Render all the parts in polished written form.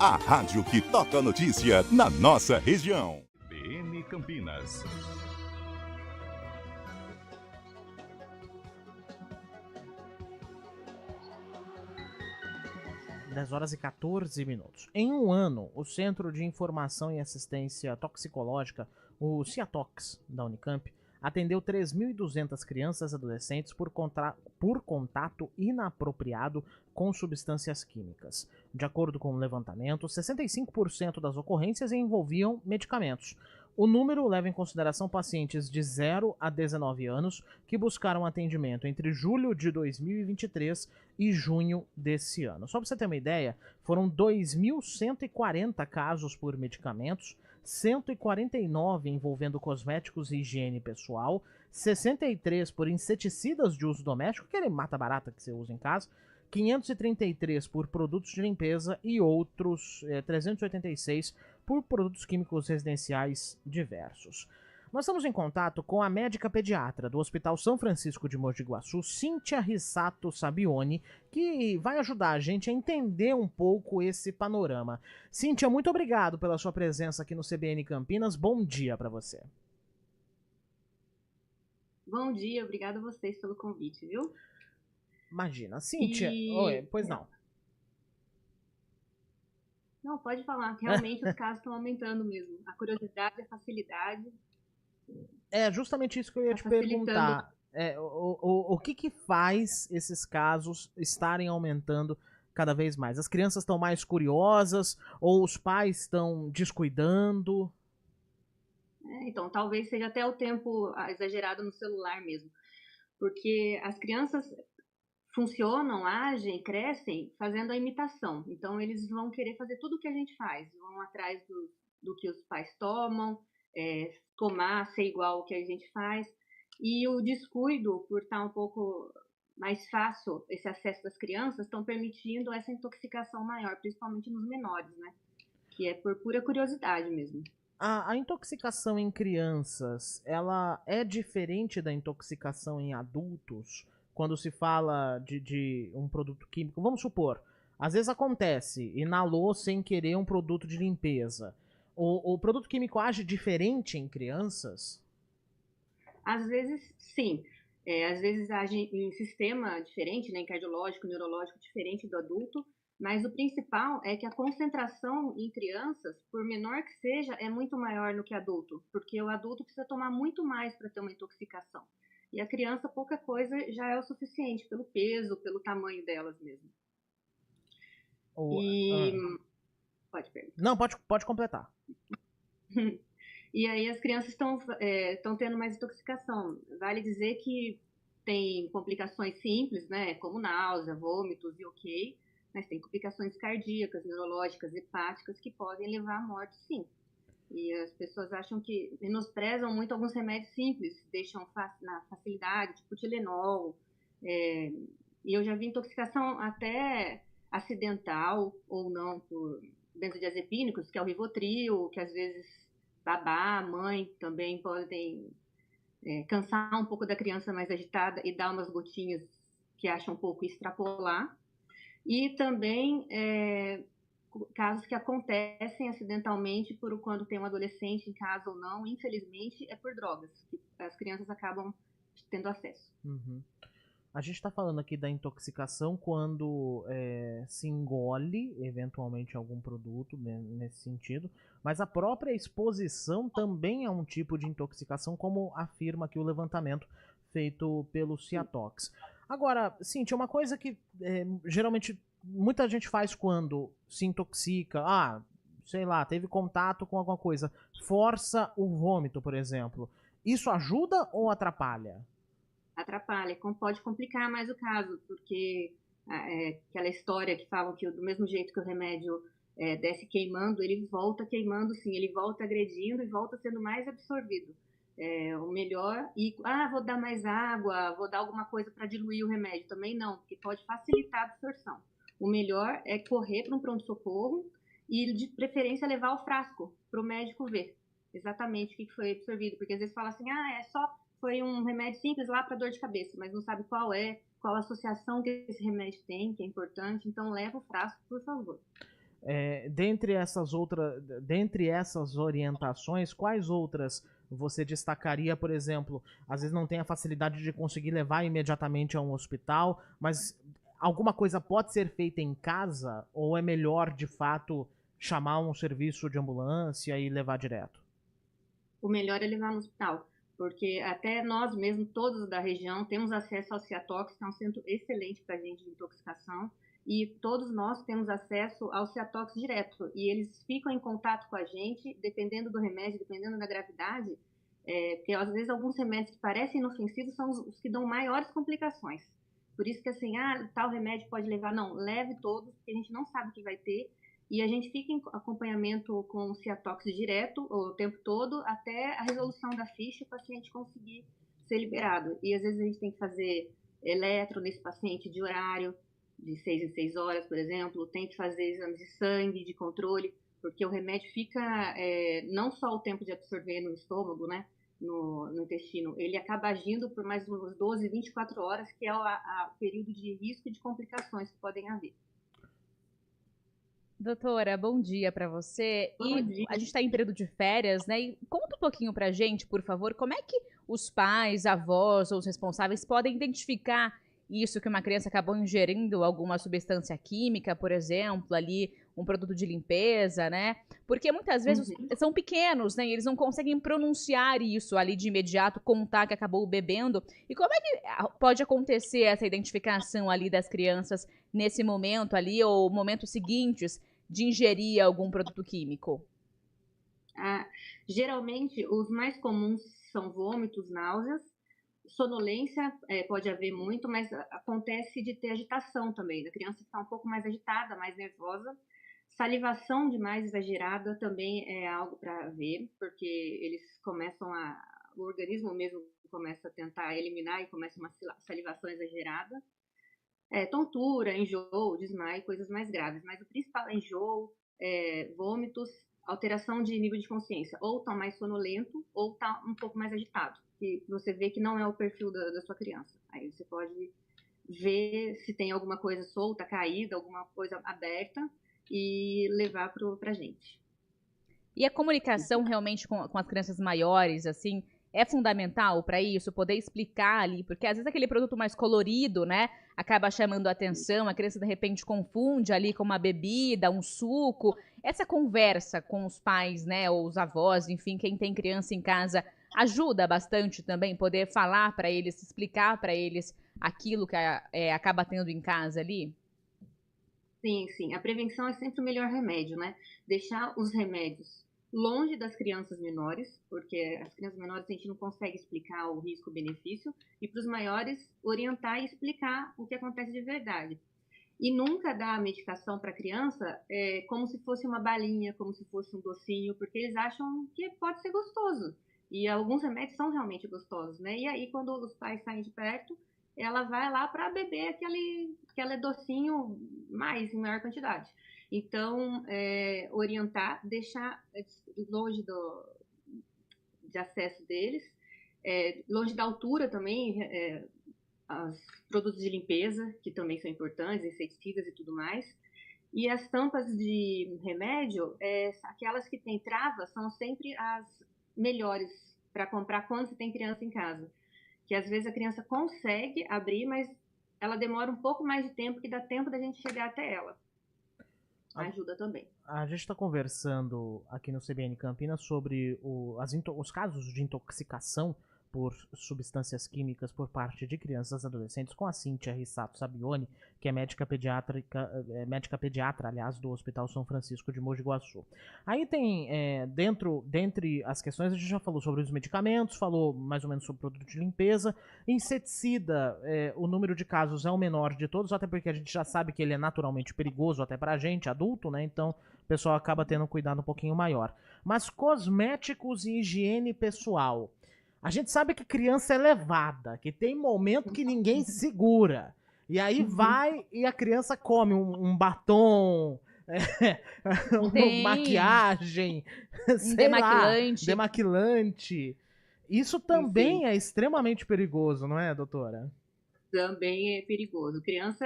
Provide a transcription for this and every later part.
A rádio que toca a notícia na nossa região. BN Campinas. 10h14. Em um ano, o Centro de Informação e Assistência Toxicológica, o CIATOX, da Unicamp, atendeu 3.200 crianças e adolescentes por contato inapropriado com substâncias químicas. De acordo com o levantamento, 65% das ocorrências envolviam medicamentos. O número leva em consideração pacientes de 0 a 19 anos que buscaram atendimento entre julho de 2023 e junho desse ano. Só para você ter uma ideia, foram 2.140 casos por medicamentos, 149 envolvendo cosméticos e higiene pessoal, 63 por inseticidas de uso doméstico, aquele mata-barata que você usa em casa, 533 por produtos de limpeza e outros 386 por produtos químicos residenciais diversos. Nós estamos em contato com a médica pediatra do Hospital São Francisco de Mogi Guaçu, Cíntia Rissato Sabioni, que vai ajudar a gente a entender um pouco esse panorama. Cíntia, muito obrigado pela sua presença aqui no CBN Campinas. Bom dia para você. Bom dia, obrigado a vocês pelo convite, viu? Imagina. Cíntia, oi, pois não. Não, pode falar. Realmente os casos estão aumentando mesmo. A curiosidade, a facilidade. É justamente isso que eu ia te perguntar. O que faz esses casos estarem aumentando cada vez mais? As crianças estão mais curiosas ou os pais estão descuidando? Então, talvez seja até o tempo exagerado no celular mesmo. Porque as crianças funcionam, agem, crescem fazendo a imitação. Então, eles vão querer fazer tudo o que a gente faz. Vão atrás do que os pais tomam, tomar, ser igual ao que a gente faz. E o descuido, por estar um pouco mais fácil esse acesso das crianças, estão permitindo essa intoxicação maior, principalmente nos menores, né? Que é por pura curiosidade mesmo. A intoxicação em crianças, ela é diferente da intoxicação em adultos? Quando se fala de um produto químico, vamos supor, às vezes acontece, inalou sem querer um produto de limpeza. O produto químico age diferente em crianças? Às vezes, sim. Às vezes age em sistema diferente, né, cardiológico, neurológico diferente do adulto, mas o principal é que a concentração em crianças, por menor que seja, é muito maior no que adulto, porque o adulto precisa tomar muito mais para ter uma intoxicação. E a criança, pouca coisa já é o suficiente, pelo peso, pelo tamanho delas mesmo. Pode perguntar. Não, pode completar. E aí as crianças estão tendo mais intoxicação. Vale dizer que tem complicações simples, né, como náusea, vômitos e ok, mas tem complicações cardíacas, neurológicas, hepáticas que podem levar à morte, sim. E as pessoas acham que menosprezam muito alguns remédios simples, deixam na facilidade, tipo Tilenol. E eu já vi intoxicação até acidental ou não por benzodiazepínicos, que é o Rivotril, que às vezes babá, mãe também podem cansar um pouco da criança mais agitada e dar umas gotinhas que acham um pouco extrapolar. E também casos que acontecem acidentalmente por quando tem um adolescente em casa ou não, infelizmente, é por drogas, que as crianças acabam tendo acesso. Uhum. A gente está falando aqui da intoxicação quando se engole eventualmente algum produto nesse sentido, mas a própria exposição também é um tipo de intoxicação, como afirma aqui o levantamento feito pelo Ciatox. Agora, Cintia, uma coisa que geralmente muita gente faz quando se intoxica, sei lá, teve contato com alguma coisa, força o vômito, por exemplo. Isso ajuda ou atrapalha? Atrapalha, pode complicar mais o caso, porque aquela história que falam que do mesmo jeito que o remédio desce queimando, ele volta queimando sim, ele volta agredindo e volta sendo mais absorvido. O melhor, vou dar mais água, vou dar alguma coisa para diluir o remédio, também não, porque pode facilitar a absorção. O melhor é correr para um pronto-socorro e de preferência levar o frasco para o médico ver exatamente o que foi absorvido, porque às vezes fala assim, foi um remédio simples lá para dor de cabeça, mas não sabe qual a associação que esse remédio tem, que é importante, então leva o frasco, por favor. Dentre essas orientações, quais outras você destacaria? Por exemplo, às vezes não tem a facilidade de conseguir levar imediatamente a um hospital, mas alguma coisa pode ser feita em casa ou é melhor, de fato, chamar um serviço de ambulância e levar direto? O melhor é levar no hospital, porque até nós mesmos, todos da região, temos acesso ao Ciatox, que é um centro excelente para a gente de intoxicação, e todos nós temos acesso ao Ciatox direto, e eles ficam em contato com a gente, dependendo do remédio, dependendo da gravidade, porque às vezes alguns remédios que parecem inofensivos são os que dão maiores complicações. Por isso que assim, tal remédio pode levar, não, leve todos, porque a gente não sabe o que vai ter, e a gente fica em acompanhamento com o Ciatox direto o tempo todo, até a resolução da ficha e o paciente conseguir ser liberado. E às vezes a gente tem que fazer eletro nesse paciente de horário, de 6 em 6 horas, por exemplo, tem que fazer exames de sangue, de controle, porque o remédio fica não só o tempo de absorver no estômago, né, no intestino, ele acaba agindo por mais umas 12, 24 horas, que é o período de risco de complicações que podem haver. Doutora, bom dia para você. Bom dia. A gente está em período de férias, né? E conta um pouquinho para a gente, por favor, como é que os pais, avós ou os responsáveis podem identificar isso, que uma criança acabou ingerindo alguma substância química, por exemplo, ali um produto de limpeza, né? Porque muitas vezes são pequenos, né? E eles não conseguem pronunciar isso ali de imediato, contar que acabou bebendo. E como é que pode acontecer essa identificação ali das crianças nesse momento ali, ou momentos seguintes de ingerir algum produto químico? Geralmente, os mais comuns são vômitos, náuseas, sonolência, pode haver muito, mas acontece de ter agitação também, da criança ficar um pouco mais agitada, mais nervosa. Salivação demais exagerada também é algo para ver, porque eles começam o organismo mesmo começa a tentar eliminar e começa uma salivação exagerada. Tontura, enjoo, desmaio, coisas mais graves, mas o principal é enjoo, vômitos, alteração de nível de consciência, ou tá mais sonolento, ou tá um pouco mais agitado, que você vê que não é o perfil da sua criança. Aí você pode ver se tem alguma coisa solta, caída, alguma coisa aberta, e levar pra gente. E a comunicação realmente com as crianças maiores, assim, é fundamental para isso, poder explicar ali, porque às vezes aquele produto mais colorido, né, acaba chamando a atenção, a criança de repente confunde ali com uma bebida, um suco. Essa conversa com os pais, né, ou os avós, enfim, quem tem criança em casa, ajuda bastante também poder falar para eles, explicar para eles aquilo que acaba tendo em casa ali? Sim, sim. A prevenção é sempre o melhor remédio, né? Deixar os remédios longe das crianças menores, porque as crianças menores a gente não consegue explicar o risco-benefício, e para os maiores orientar e explicar o que acontece de verdade. E nunca dar a medicação para a criança como se fosse uma balinha, como se fosse um docinho, porque eles acham que pode ser gostoso. E alguns remédios são realmente gostosos, né? E aí, quando os pais saem de perto, ela vai lá para beber aquele docinho em maior quantidade. Então, orientar, deixar longe de acesso deles, longe da altura também, os produtos de limpeza, que também são importantes, inseticidas e tudo mais. E as tampas de remédio, aquelas que têm travas, são sempre as melhores para comprar quando você tem criança em casa. Que às vezes a criança consegue abrir, mas ela demora um pouco mais de tempo, que dá tempo da gente chegar até ela. Ajuda também. A gente está conversando aqui no CBN Campinas sobre os casos de intoxicação por substâncias químicas por parte de crianças e adolescentes com a Cíntia Rissato Sabione, que é médica pediatra, aliás, do Hospital São Francisco de Mogi Guaçu. Aí tem, dentre as questões, a gente já falou sobre os medicamentos, falou mais ou menos sobre produto de limpeza. Inseticida, o número de casos é o menor de todos, até porque a gente já sabe que ele é naturalmente perigoso até pra gente, adulto, né? Então o pessoal acaba tendo um cuidado um pouquinho maior. Mas cosméticos e higiene pessoal. A gente sabe que criança é levada, que tem momento que ninguém segura. E aí vai e a criança come um batom, maquiagem, demaquilante. Isso também é extremamente perigoso, não é, doutora? Também é perigoso. Criança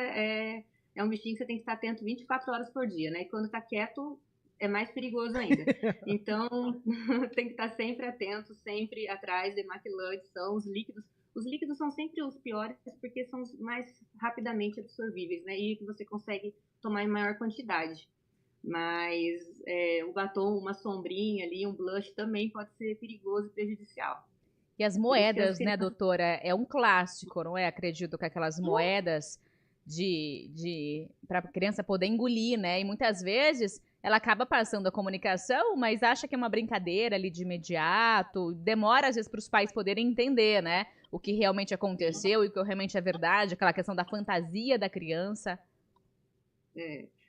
é um bichinho que você tem que estar atento 24 horas por dia, né? E quando tá quieto, é mais perigoso ainda. Então, tem que estar sempre atento, sempre atrás de maquilantes, são os líquidos. Os líquidos são sempre os piores porque são os mais rapidamente absorvíveis, né? E que você consegue tomar em maior quantidade. Mas o batom, uma sombrinha ali, um blush também pode ser perigoso e prejudicial. E as moedas, né, doutora? É um clássico, não é? Acredito que aquelas moedas para a criança poder engolir, né? E muitas vezes ela acaba passando a comunicação, mas acha que é uma brincadeira ali de imediato. Demora, às vezes, para os pais poderem entender, né? O que realmente aconteceu e o que realmente é verdade, aquela questão da fantasia da criança.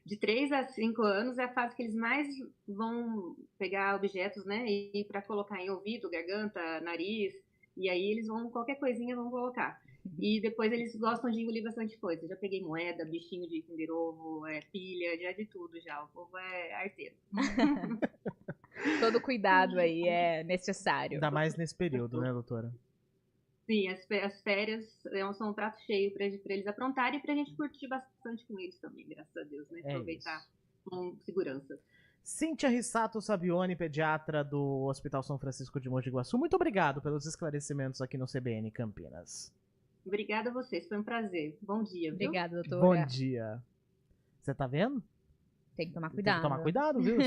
De 3 a 5 anos é a fase que eles mais vão pegar objetos, né? E para colocar em ouvido, garganta, nariz. E aí eles vão, qualquer coisinha vão colocar. E depois eles gostam de engolir bastante coisa. Já peguei moeda, bichinho de Kinder Ovo, pilha, já de tudo já. O povo é arteiro. Todo cuidado aí é necessário. Ainda mais nesse período, né, doutora? Sim, as férias são um prato cheio para eles aprontarem e para a gente curtir bastante com eles também, graças a Deus, né? Aproveitar com segurança. Cíntia Rissato Sabione, pediatra do Hospital São Francisco de Mogi Guaçu, muito obrigado pelos esclarecimentos aqui no CBN Campinas. Obrigada a vocês, foi um prazer. Bom dia, viu? Obrigada, doutora. Bom dia. Você tá vendo? Tem que tomar cuidado. Tem que tomar cuidado, viu?